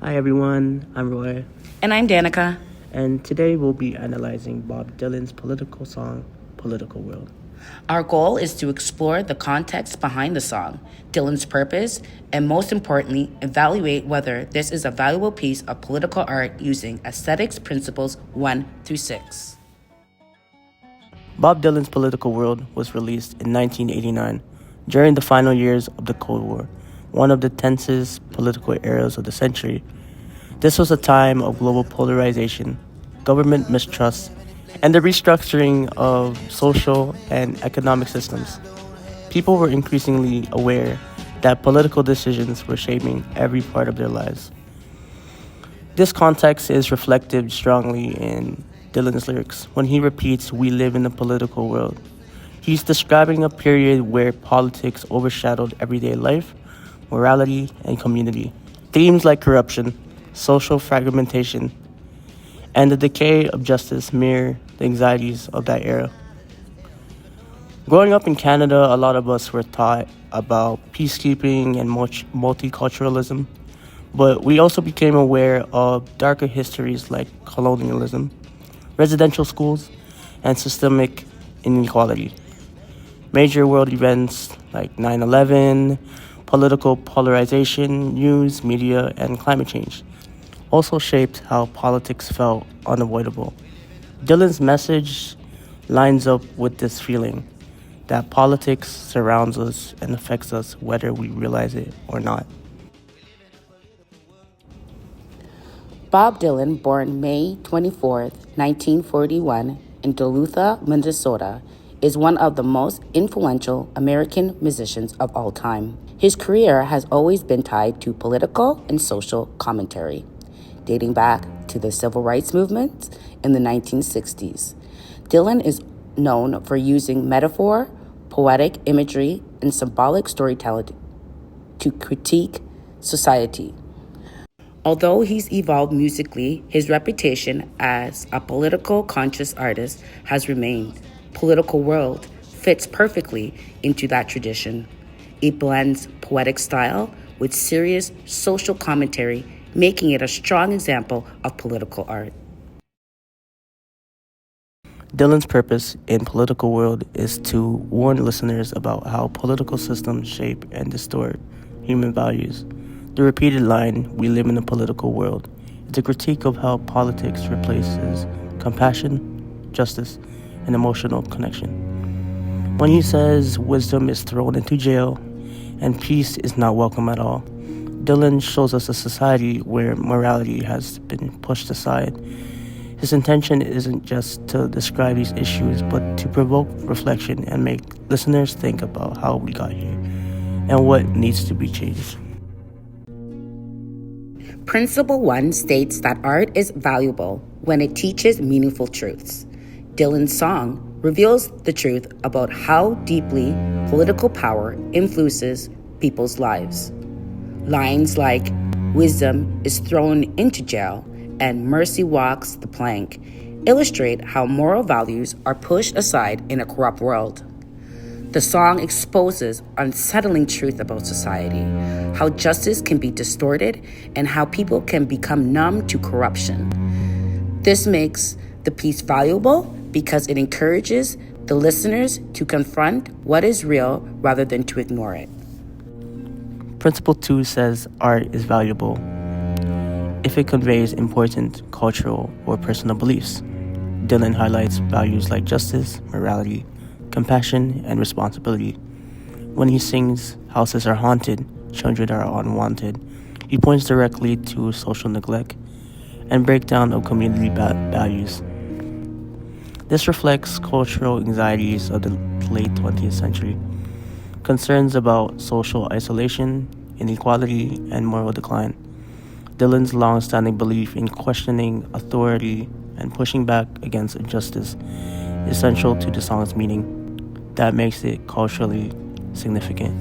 Hi everyone, I'm Roy, And I'm Danika. and today we'll be analyzing Bob Dylan's political song, Political World. Our goal is to explore the context behind the song, Dylan's purpose, and most importantly, evaluate whether this is a valuable piece of political art using aesthetics principles 1 through 6. Bob Dylan's Political World was released in 1989, during the final years of the Cold War, one of the tensest political eras of the century. This was a time of global polarization, government mistrust, and the restructuring of social and economic systems. People were increasingly aware that political decisions were shaping every part of their lives. This context is reflected strongly in Dylan's lyrics when he repeats, "We live in a political world." He's describing a period where politics overshadowed everyday life, morality, and community. Themes like corruption, social fragmentation, and the decay of justice mirror the anxieties of that era. Growing up in Canada, a lot of us were taught about peacekeeping and multiculturalism, but we also became aware of darker histories like colonialism, residential schools, and systemic inequality. Major world events like 9/11, political polarization, news, media, and climate change also shaped how politics felt unavoidable. Dylan's message lines up with this feeling that politics surrounds us and affects us whether we realize it or not. Bob Dylan, born May 24, 1941, in Duluth, Minnesota, is one of the most influential American musicians of all time. His career has always been tied to political and social commentary, dating back to the civil rights movement in the 1960s. Dylan is known for using metaphor, poetic imagery, and symbolic storytelling to critique society. Although he's evolved musically, his reputation as a political conscious artist has remained. Political World fits perfectly into that tradition. It blends poetic style with serious social commentary, making it a strong example of political art. Dylan's purpose in Political World is to warn listeners about how political systems shape and distort human values. The repeated line, "We live in a political world," is a critique of how politics replaces compassion, justice, and emotional connection. When he says wisdom is thrown into jail and peace is not welcome at all, Dylan shows us a society where morality has been pushed aside. His intention isn't just to describe these issues, but to provoke reflection and make listeners think about how we got here and what needs to be changed. Principle 1 states that art is valuable when it teaches meaningful truths. Dylan's song reveals the truth about how deeply political power influences people's lives. Lines like, "Wisdom is thrown into jail," and "Mercy walks the plank" illustrate how moral values are pushed aside in a corrupt world. The song exposes unsettling truth about society, how justice can be distorted, and how people can become numb to corruption. This makes the piece valuable because it encourages the listeners to confront what is real rather than to ignore it. Principle 2 says art is valuable if it conveys important cultural or personal beliefs. Dylan highlights values like justice, morality, compassion, and responsibility. When he sings, "Houses are haunted, children are unwanted," he points directly to social neglect and breakdown of community values. This reflects cultural anxieties of the late 20th century, concerns about social isolation, inequality, and moral decline. Dylan's long-standing belief in questioning authority and pushing back against injustice is central to the song's meaning. That makes it culturally significant.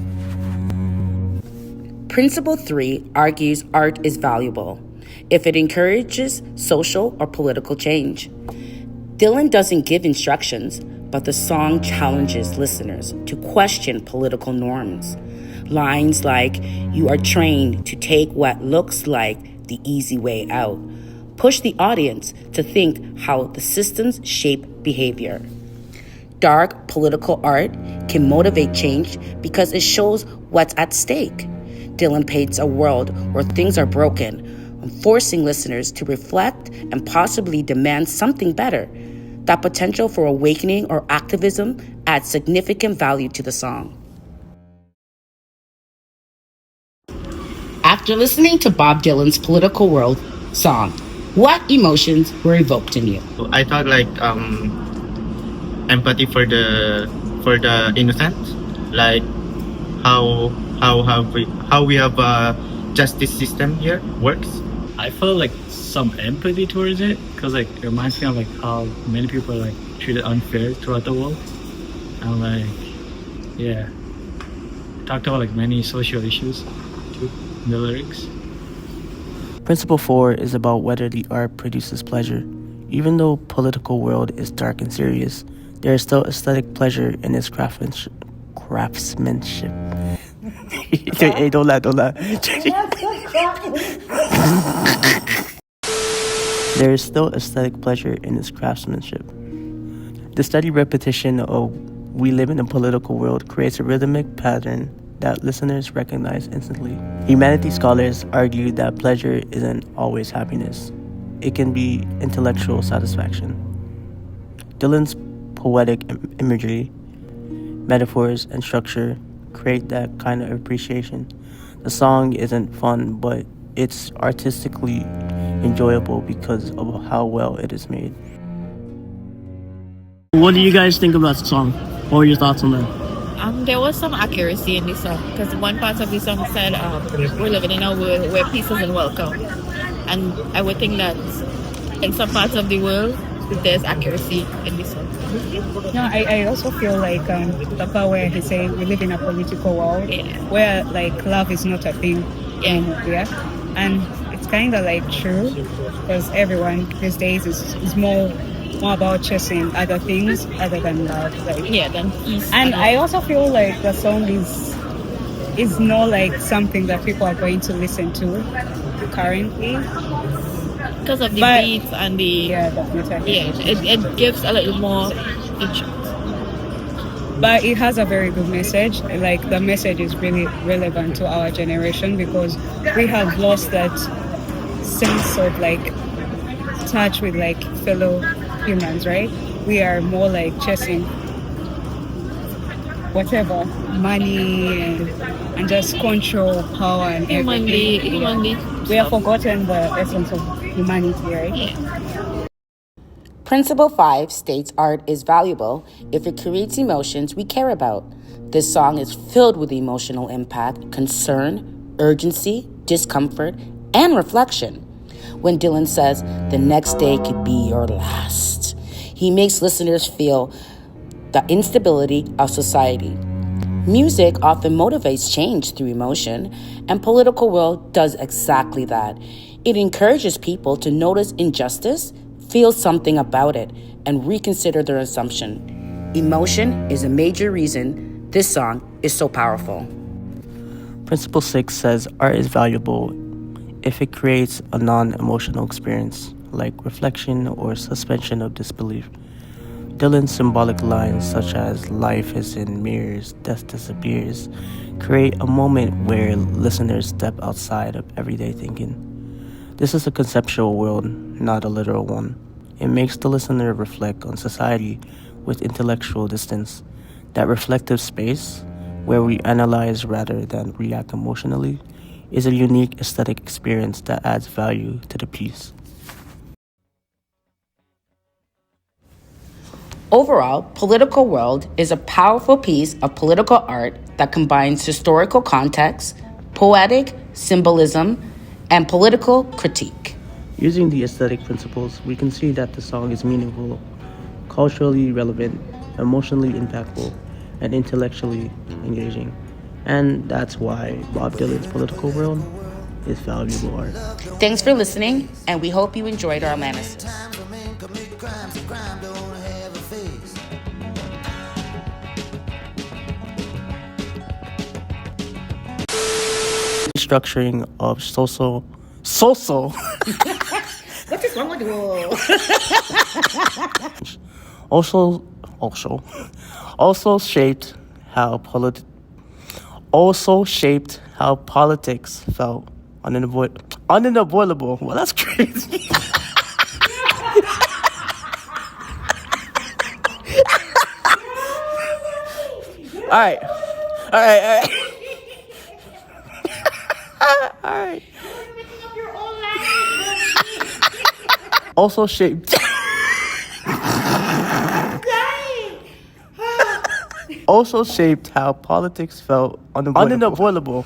Principle 3 argues art is valuable if it encourages social or political change. Dylan doesn't give instructions, but the song challenges listeners to question political norms. Lines like, "You are trained to take what looks like the easy way out. Push the audience to think how the systems shape behavior. Dark political art can motivate change because it shows what's at stake. Dylan paints a world where things are broken, forcing listeners to reflect and possibly demand something better. That potential for awakening or activism adds significant value to the song. After listening to Bob Dylan's Political World song, what emotions were evoked in you? I thought like empathy for the innocent, like how we have a justice system here works. I felt like some empathy towards it because like it reminds me of like how many people are like treated unfair throughout the world. And like yeah, talked about like many social issues too in the lyrics. Principle 4 is about whether the art produces pleasure. Even though Political World is dark and serious, there is still aesthetic pleasure in its craftsmanship. Hey, don't laugh. There is still aesthetic pleasure in its craftsmanship. The steady repetition of "we live in a political world" creates a rhythmic pattern that listeners recognize instantly. Humanities scholars argue that pleasure isn't always happiness. It can be intellectual satisfaction. Dylan's poetic imagery, metaphors, and structure create that kind of appreciation. The song isn't fun, but it's artistically enjoyable because of how well it is made. What do you guys think about the song? What are your thoughts on that? There was some accuracy in this song because one part of the song said, "We're living in a world where peace isn't welcome," and I would think that in some parts of the world there's accuracy in this song. No, I also feel like the part where he said we live in a political world where like love is not a thing anymore, and it's kind of like true because everyone these days is more about chasing other things other than love, like than peace. And I also feel like the song is not like something that people are going to listen to currently because of the beats and the it gives a little more interest. But it has a very good message. Like the message is really relevant to our generation because we have lost that sense of like touch with like fellow humans, right? We are more like chasing whatever, money and just control, power and everything. Humanly. We have forgotten the essence of humanity, right? Yeah. Principle 5 states art is valuable if it creates emotions we care about. This song is filled with emotional impact, concern, urgency, discomfort, and reflection. When Dylan says, "The next day could be your last," he makes listeners feel the instability of society. Music often motivates change through emotion, and Political World does exactly that. It encourages people to notice injustice, feel something about it, and reconsider their assumption. Emotion is a major reason this song is so powerful. Principle 6 says art is valuable if it creates a non-emotional experience, like reflection or suspension of disbelief. Dylan's symbolic lines such as "life is in mirrors, death disappears" create a moment where listeners step outside of everyday thinking. This is a conceptual world, not a literal one. It makes the listener reflect on society with intellectual distance. That reflective space, where we analyze rather than react emotionally, is a unique aesthetic experience that adds value to the piece. Overall, Political World is a powerful piece of political art that combines historical context, poetic symbolism, and political critique. Using the aesthetic principles, we can see that the song is meaningful, culturally relevant, emotionally impactful, and intellectually engaging. And that's why Bob Dylan's Political World is valuable art. Thanks for listening, and we hope you enjoyed our analysis. Structuring of So. What is wrong with you? Also shaped how politics felt unavoidable. Well, that's crazy. All right. Also shaped how politics felt unavoidable.